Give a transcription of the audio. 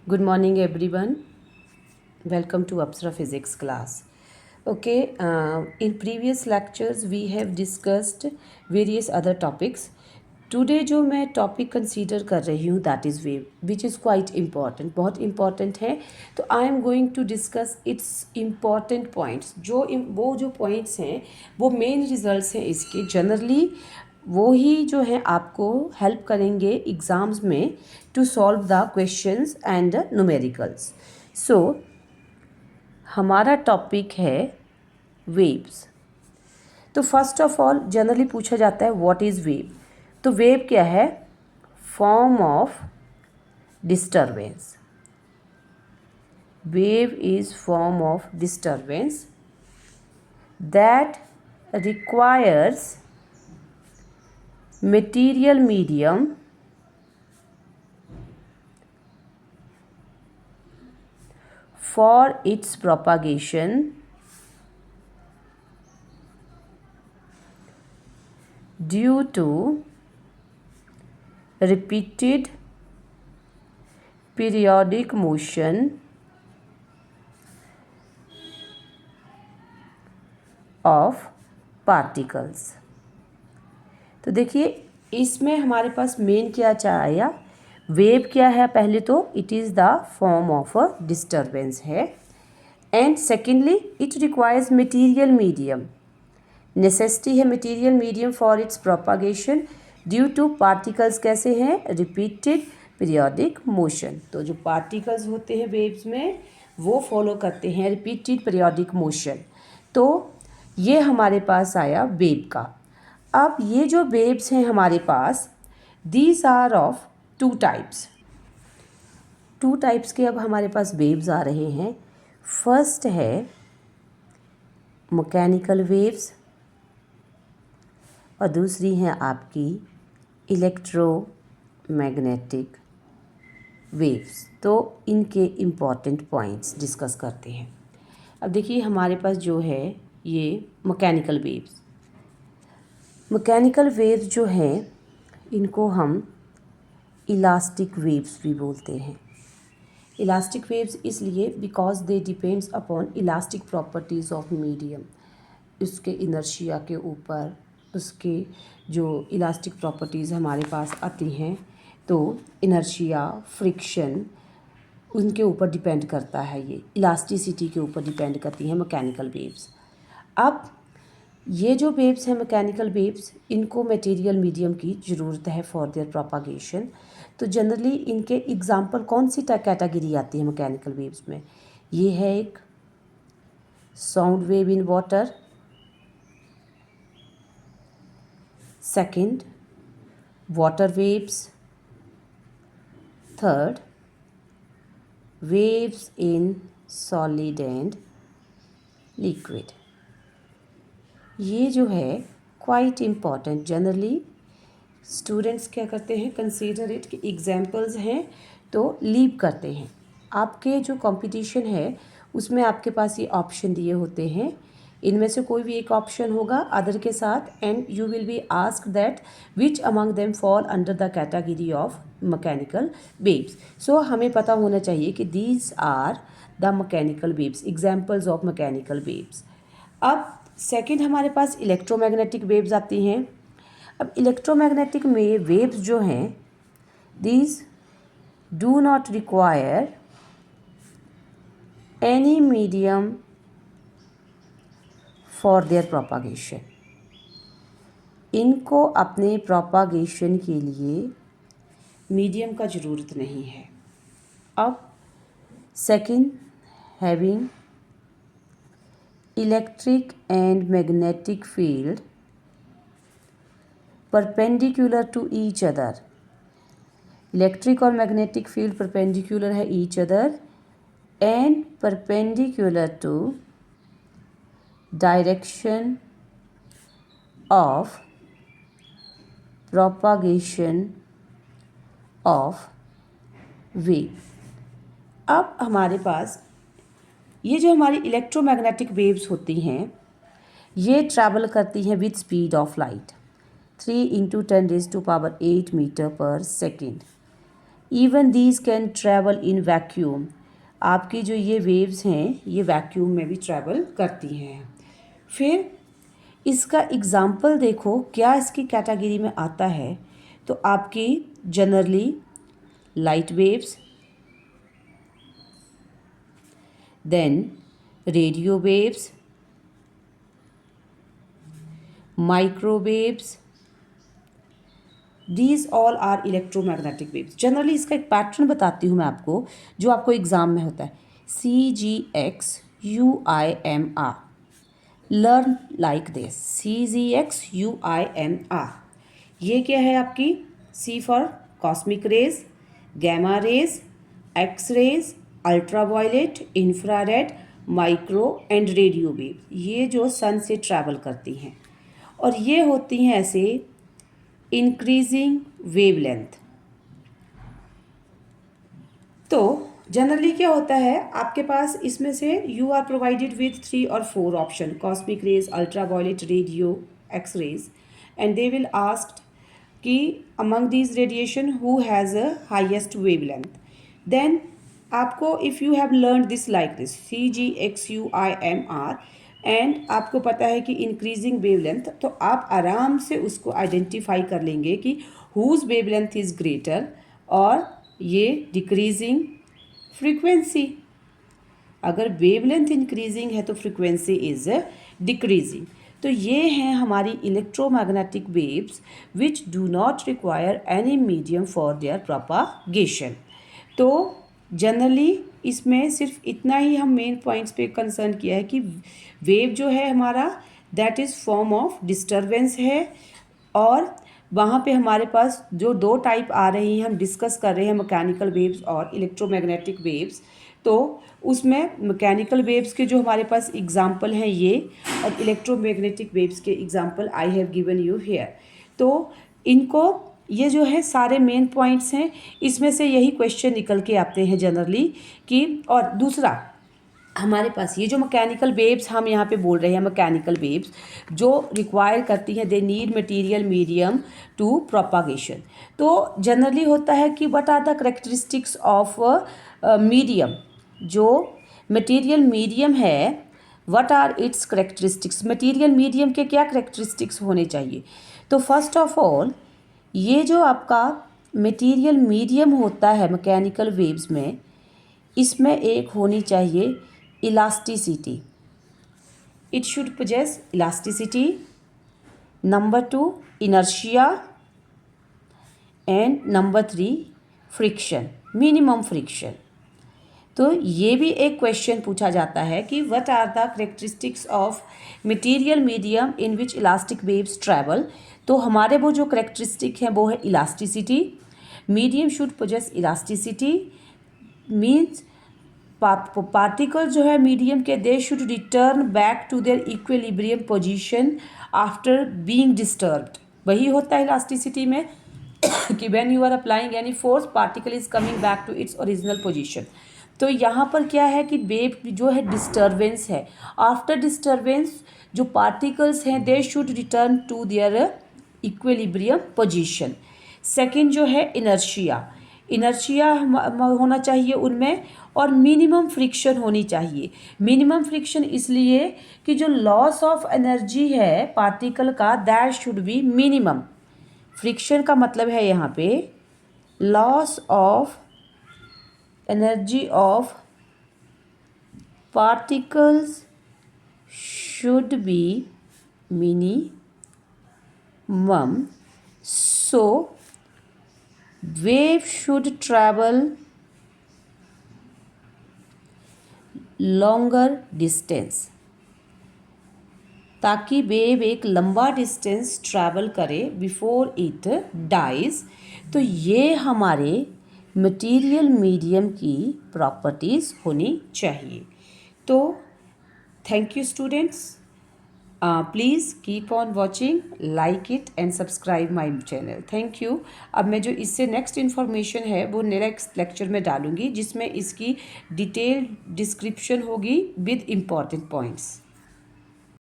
Good morning, everyone. Welcome to Apsara Physics class. Okay, in previous lectures we have discussed various other topics. Today जो मैं topic consider कर रही हूँ that is wave which is quite important, बहुत important है. तो I am going to discuss its important points. वो जो पॉइंट्स हैं वो मेन रिजल्ट्स हैं इसके. जनरली वो ही जो है आपको हेल्प करेंगे एग्ज़ाम्स में to solve the questions and numericals. So हमारा टॉपिक है वेव्स. तो फर्स्ट ऑफ ऑल जनरली पूछा जाता है व्हाट इज़ वेव. तो वेव क्या है? Form of disturbance. Wave is form of disturbance that requires material medium for its propagation due to repeated periodic motion of particles. तो देखिए इसमें हमारे पास मेन क्या आया, वेव क्या है? पहले तो it is the form of a disturbance है. And secondly it requires material medium. Necessity है material medium for its propagation due to particles. कैसे हैं? Repeated periodic motion. तो जो पार्टिकल्स होते हैं वेव्स में वो फॉलो करते हैं रिपीटेड पीरियोडिक मोशन. तो ये हमारे पास आया वेव का. अब ये जो वेव्स हैं हमारे पास these are of two types के अब हमारे पास वेव्स आ रहे हैं. फर्स्ट है मैकेनिकल वेव्स और दूसरी हैं आपकी इलेक्ट्रोमैग्नेटिक वेव्स. तो इनके इम्पॉर्टेंट पॉइंट्स डिस्कस करते हैं. अब देखिए हमारे पास जो है ये मैकेनिकल वेव्स. मैकेनिकल वेव्स जो हैं इनको हम इलास्टिक वेव्स भी बोलते हैं. इलास्टिक वेव्स इसलिए because they depends upon elastic properties of medium. उसके इनर्शिया के ऊपर उसके जो इलास्टिक प्रॉपर्टीज़ हमारे पास आती हैं तो इनर्शिया, फ्रिक्शन उनके ऊपर डिपेंड करता है. ये इलास्टिसिटी के ऊपर डिपेंड करती हैं मैकेनिकल वेव्स. अब ये जो वेव्स हैं मैकेनिकल वेव्स इनको मटेरियल मीडियम की ज़रूरत है फॉर देयर प्रोपागेशन. तो जनरली इनके एग्जांपल कौन सी कैटेगरी आती है मैकेनिकल वेव्स में? ये है एक sound wave in water, second water waves, third waves in solid and liquid. ये जो है क्वाइट इम्पॉर्टेंट. जनरली स्टूडेंट्स क्या करते हैं, कंसीडर इट कि एग्जाम्पल्स हैं तो लीव करते हैं. आपके जो कंपटीशन है उसमें आपके पास ये ऑप्शन दिए होते हैं. इनमें से कोई भी एक ऑप्शन होगा अदर के साथ and you will be asked that which among them fall under the category of mechanical waves. So हमें पता होना चाहिए कि these are the mechanical waves, examples of mechanical waves. अब सेकंड हमारे पास इलेक्ट्रोमैग्नेटिक वेव्स आती हैं. अब इलेक्ट्रोमैग्नेटिक में वेव्स जो हैं these do not require any medium for their propagation. इनको अपने प्रोपागेशन के लिए मीडियम का ज़रूरत नहीं है. अब second having electric and magnetic field perpendicular to each other. Electric और मैग्नेटिक फील्ड परपेंडिकुलर है each other and perpendicular to direction of propagation of wave. अब हमारे पास ये जो हमारी इलेक्ट्रोमैग्नेटिक वेव्स होती हैं ये ट्रैवल करती हैं with speed of light 3 × 10⁸ metre per second. Even these can travel in vacuum. आपकी जो ये वेव्स हैं ये वैक्यूम में भी ट्रैवल करती हैं। फिर इसका एग्ज़ाम्पल देखो क्या इसकी कैटेगरी में आता है, तो आपकी generally light waves, then radio waves, microwaves, these all are electromagnetic waves. Generally इसका एक पैटर्न बताती हूँ मैं आपको, जो आपको एग्ज़ाम में होता है। CGXUIMR, learn like this. CGXUIMR, ये क्या है आपकी? C for cosmic rays, gamma rays, X rays, ultraviolet, infrared, micro and radio wave, ये जो सन से ट्रैवल करती हैं और ये होती हैं ऐसे इंक्रीजिंग वेवलेंथ। तो जनरली क्या होता है आपके पास, इसमें से यू आर प्रोवाइडेड विथ 3 और 4 option, cosmic rays, ultraviolet, radio, X rays, and they will asked कि among these radiation who has a highest wavelength. Then आपको if you have learn this like this CGXUIMR and आपको पता है कि increasing wavelength, तो आप आराम से उसको आइडेंटिफाई कर लेंगे कि हुज वेवलेंथ इज़ ग्रेटर, और ये डिक्रीजिंग फ्रीक्वेंसी। अगर वेवलेंथ इंक्रीजिंग है तो फ्रीक्वेंसी इज़ डिक्रीजिंग। तो ये हैं हमारी electromagnetic waves which do not require any medium for their propagation. तो जनरली इसमें सिर्फ इतना ही हम मेन पॉइंट्स पे कंसर्न किया है कि वेव जो है हमारा that is form of disturbance है, और वहाँ पे हमारे पास जो 2 टाइप आ रही हैं हम डिस्कस कर रहे हैं, मैकेनिकल वेव्स और इलेक्ट्रोमैग्नेटिक वेव्स। तो उसमें मैकेनिकल वेव्स के जो हमारे पास एग्जांपल हैं ये, और इलेक्ट्रोमैग्नेटिक वेव्स के example I have given you here. तो इनको, ये जो है सारे मेन पॉइंट्स हैं, इसमें से यही क्वेश्चन निकल के आते हैं जनरली कि, और दूसरा हमारे पास ये जो मैकेनिकल वेव्स हम यहाँ पे बोल रहे हैं, मैकेनिकल वेव्स जो रिक्वायर करती हैं, they need material medium to propagation. तो जनरली होता है कि what are the characteristics of medium, जो मटेरियल मीडियम है, what are its characteristics, material medium के क्या करेक्टरिस्टिक्स होने चाहिए। तो फर्स्ट ऑफ ऑल ये जो आपका मटेरियल मीडियम होता है मैकेनिकल वेव्स में, इसमें एक होनी चाहिए elasticity, it should possess elasticity. Number 2 inertia, and number 3 friction, minimum friction. तो ये भी एक क्वेश्चन पूछा जाता है कि what are the characteristics of material medium in which elastic waves travel. तो हमारे वो जो करेक्टरिस्टिक हैं वो है elasticity. Medium should possess elasticity, means particle जो है मीडियम के, they should return back to their equilibrium position after being disturbed. वही होता है इलास्टिसिटी में कि when you are applying any force, particle is coming back to its original position. तो यहाँ पर क्या है कि वेव जो है डिस्टर्बेंस है, आफ्टर डिस्टर्बेंस जो पार्टिकल्स हैं they should return to their equilibrium position. Second जो है इनर्शिया, इनर्शिया होना चाहिए उनमें, और मिनिमम फ्रिक्शन होनी चाहिए। मिनिमम फ्रिक्शन इसलिए कि जो लॉस ऑफ एनर्जी है पार्टिकल का, that should be minimum. Friction का मतलब है यहाँ पे loss of energy of particles should be minimum, so wave should travel longer distance, ताकि वेव एक लंबा डिस्टेंस ट्रैवल करे बिफोर इट डाइज। तो ये हमारे मटेरियल मीडियम की प्रॉपर्टीज़ होनी चाहिए। तो thank you students, please keep on watching, like it and subscribe my channel. Thank you. अब मैं जो इससे नेक्स्ट इन्फॉर्मेशन है वो नेक्स्ट लेक्चर में डालूंगी, जिसमें इसकी डिटेल डिस्क्रिप्शन होगी विद इम्पॉर्टेंट पॉइंट्स।